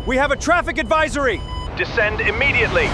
We have a traffic advisory! Descend immediately!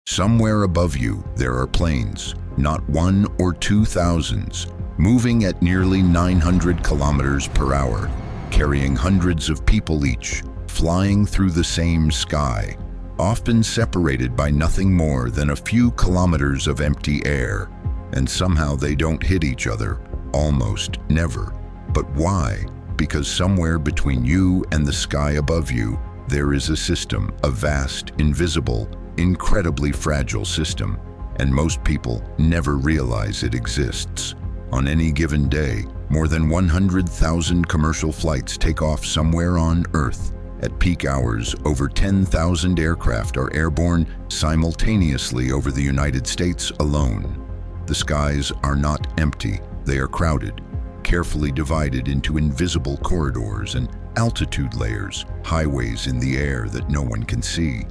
Somewhere above you, there are planes, not 1 or 2 thousands, moving at nearly 900 kilometers per hour, carrying hundreds of people each, flying through the same sky, often separated by nothing more than a few kilometers of empty air. And somehow they don't hit each other, almost never. But why? Because somewhere between you and the sky above you, there is a system, a vast, invisible, incredibly fragile system, and most people never realize it exists. On any given day, more than 100,000 commercial flights take off somewhere on Earth. At peak hours, over 10,000 aircraft are airborne simultaneously over the United States alone. The skies are not empty, they are crowded, carefully divided into invisible corridors and altitude layers, highways in the air that no one can see.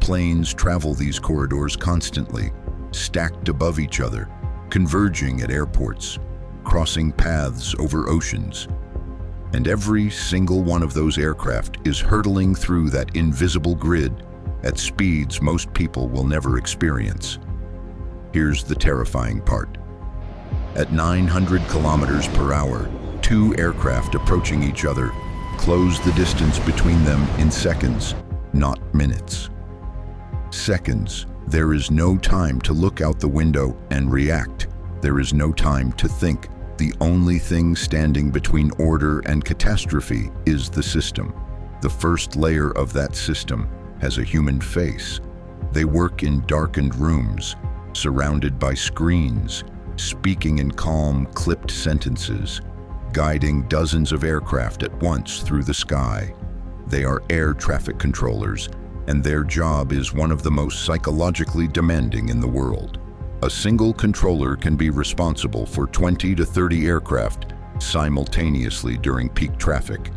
Planes travel these corridors constantly, stacked above each other, converging at airports, crossing paths over oceans. And every single one of those aircraft is hurtling through that invisible grid at speeds most people will never experience. Here's the terrifying part. At 900 kilometers per hour, 2 aircraft approaching each other close the distance between them in seconds, not minutes. Seconds. There is no time to look out the window and react. There is no time to think. The only thing standing between order and catastrophe is the system. The first layer of that system has a human face. They work in darkened rooms, surrounded by screens, speaking in calm, clipped sentences, guiding dozens of aircraft at once through the sky. They are air traffic controllers, and their job is one of the most psychologically demanding in the world. A single controller can be responsible for 20 to 30 aircraft simultaneously during peak traffic.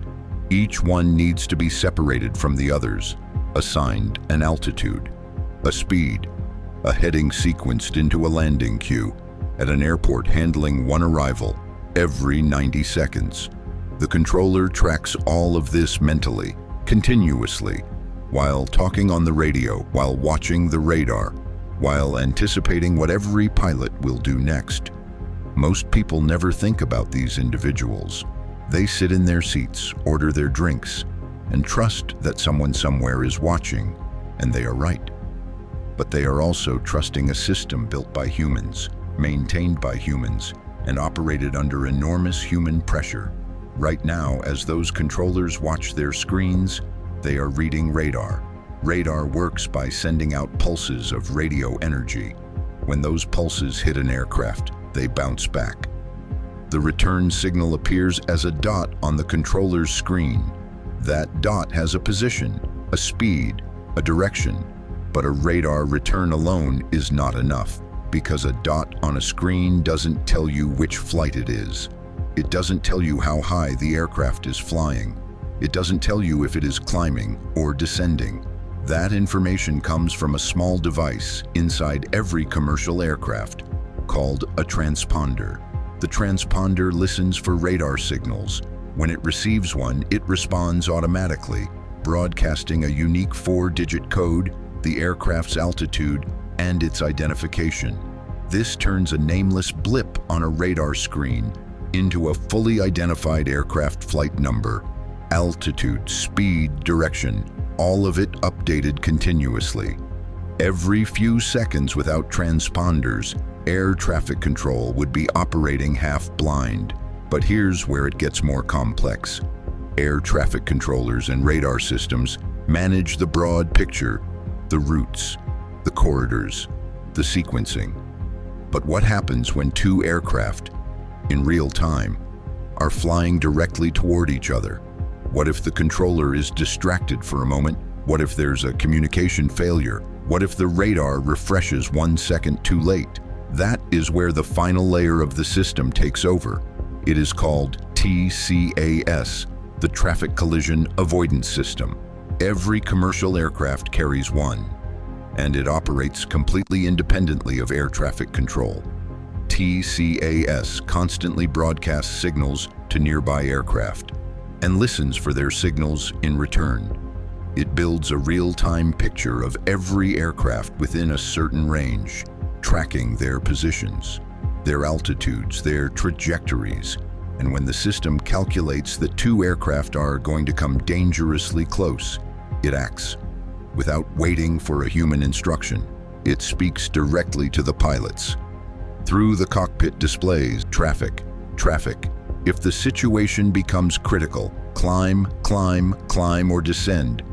Each one needs to be separated from the others, assigned an altitude, a speed, a heading sequenced into a landing queue, at an airport handling one arrival every 90 seconds. The controller tracks all of this mentally, continuously, while talking on the radio, while watching the radar, while anticipating what every pilot will do next. Most people never think about these individuals. They sit in their seats, order their drinks, and trust that someone somewhere is watching, and they are right. But they are also trusting a system built by humans, maintained by humans, and operated under enormous human pressure. Right now, as those controllers watch their screens, they are reading radar. Radar works by sending out pulses of radio energy. When those pulses hit an aircraft, they bounce back. The return signal appears as a dot on the controller's screen. That dot has a position, a speed, a direction. But a radar return alone is not enough, because a dot on a screen doesn't tell you which flight it is. It doesn't tell you how high the aircraft is flying. It doesn't tell you if it is climbing or descending. That information comes from a small device inside every commercial aircraft called a transponder. The transponder listens for radar signals. When it receives one, it responds automatically, broadcasting a unique 4-digit code, the aircraft's altitude, and its identification. This turns a nameless blip on a radar screen into a fully identified aircraft flight number, altitude, speed, direction, all of it updated continuously. Every few seconds without transponders, air traffic control would be operating half-blind. But here's where it gets more complex. Air traffic controllers and radar systems manage the broad picture, the routes, the corridors, the sequencing. But what happens when 2 aircraft, in real time, are flying directly toward each other? What if the controller is distracted for a moment? What if there's a communication failure? What if the radar refreshes 1 second too late? That is where the final layer of the system takes over. It is called TCAS, the Traffic Collision Avoidance System. Every commercial aircraft carries one, and it operates completely independently of air traffic control. TCAS constantly broadcasts signals to nearby aircraft and listens for their signals in return. It builds a real-time picture of every aircraft within a certain range, tracking their positions, their altitudes, their trajectories, and when the system calculates that two aircraft are going to come dangerously close, it acts. Without waiting for a human instruction, it speaks directly to the pilots. Through the cockpit displays, traffic. If the situation becomes critical, climb, or descend.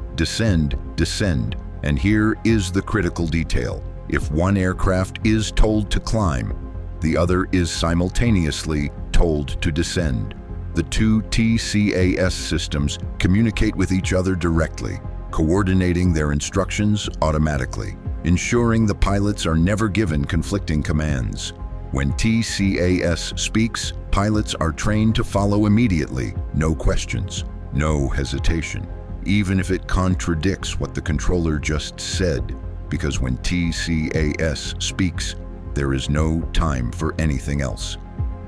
And here is the critical detail. If one aircraft is told to climb, the other is simultaneously told to descend. The two TCAS systems communicate with each other directly, coordinating their instructions automatically, ensuring the pilots are never given conflicting commands. When TCAS speaks, pilots are trained to follow immediately, no questions, no hesitation, even if it contradicts what the controller just said, because when TCAS speaks, there is no time for anything else.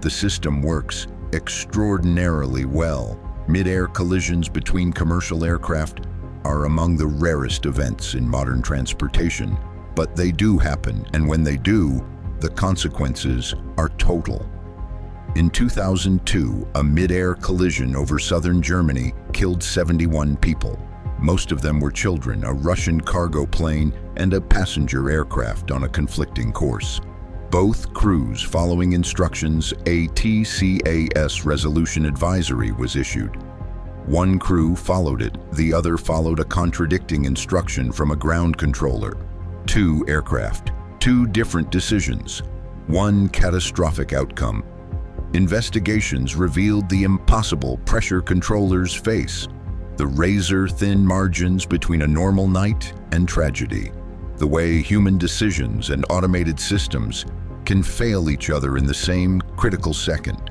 The system works extraordinarily well. Mid-air collisions between commercial aircraft are among the rarest events in modern transportation, but they do happen, and when they do, the consequences are total. In 2002, a mid-air collision over southern Germany killed 71 people. Most of them were children, a Russian cargo plane, and a passenger aircraft on a conflicting course. Both crews following instructions, a TCAS resolution advisory was issued. One crew followed it, the other followed a contradicting instruction from a ground controller. Two aircraft, two different decisions, one catastrophic outcome. Investigations revealed the impossible pressure controllers face, the razor-thin margins between a normal night and tragedy, the way human decisions and automated systems can fail each other in the same critical second.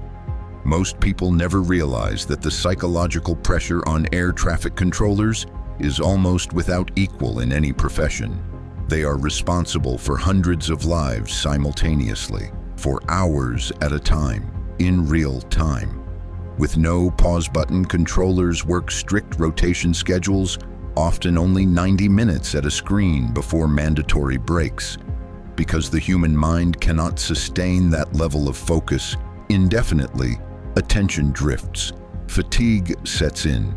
Most people never realize that the psychological pressure on air traffic controllers is almost without equal in any profession. They are responsible for hundreds of lives simultaneously, for hours at a time, in real time. With no pause button, controllers work strict rotation schedules, often only 90 minutes at a screen before mandatory breaks. Because the human mind cannot sustain that level of focus indefinitely, attention drifts, fatigue sets in.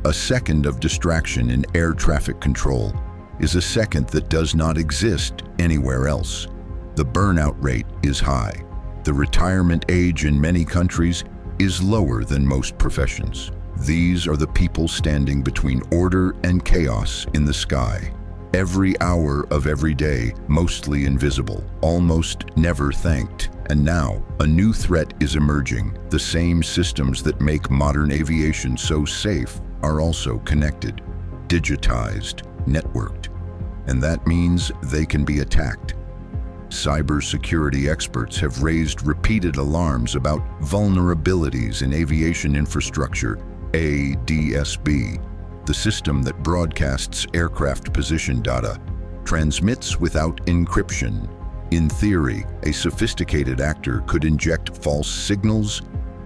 A second of distraction in air traffic control is a second that does not exist anywhere else. The burnout rate is high. The retirement age in many countries is lower than most professions. These are the people standing between order and chaos in the sky. Every hour of every day, mostly invisible, almost never thanked. And now, a new threat is emerging. The same systems that make modern aviation so safe are also connected, digitized, networked. And that means they can be attacked. Cybersecurity experts have raised repeated alarms about vulnerabilities in aviation infrastructure, ADSB. The system that broadcasts aircraft position data transmits without encryption. In theory, a sophisticated actor could inject false signals,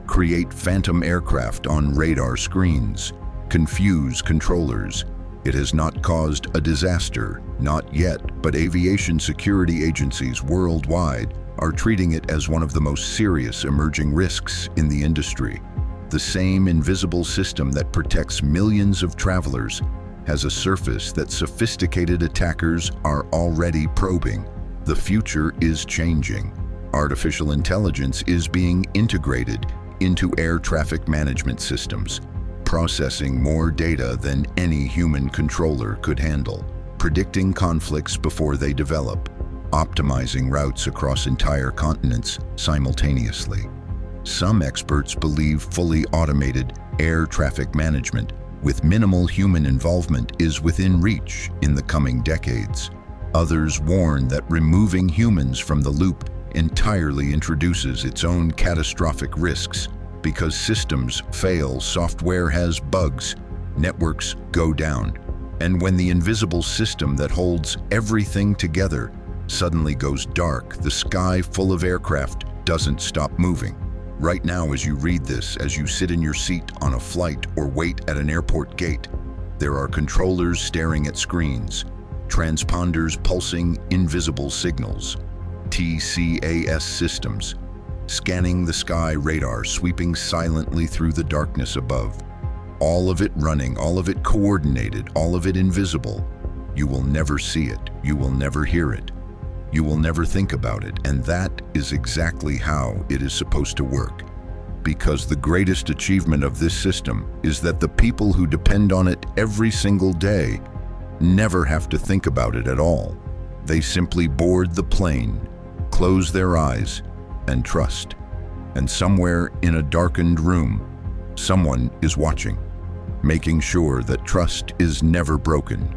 create phantom aircraft on radar screens, confuse controllers. It has not caused a disaster, not yet, but aviation security agencies worldwide are treating it as one of the most serious emerging risks in the industry. The same invisible system that protects millions of travelers has a surface that sophisticated attackers are already probing. The future is changing. Artificial intelligence is being integrated into air traffic management systems, processing more data than any human controller could handle, predicting conflicts before they develop, optimizing routes across entire continents simultaneously. Some experts believe fully automated air traffic management with minimal human involvement is within reach in the coming decades. Others warn that removing humans from the loop entirely introduces its own catastrophic risks. Because systems fail, software has bugs, networks go down. And when the invisible system that holds everything together suddenly goes dark, the sky full of aircraft doesn't stop moving. Right now, as you read this, as you sit in your seat on a flight or wait at an airport gate, there are controllers staring at screens, transponders pulsing invisible signals, TCAS systems, scanning the sky radar sweeping silently through the darkness above. All of it running, all of it coordinated, all of it invisible. You will never see it, you will never hear it, you will never think about it, and that is exactly how it is supposed to work. Because the greatest achievement of this system is that the people who depend on it every single day never have to think about it at all. They simply board the plane, close their eyes, and trust. And somewhere in a darkened room, someone is watching, making sure that trust is never broken.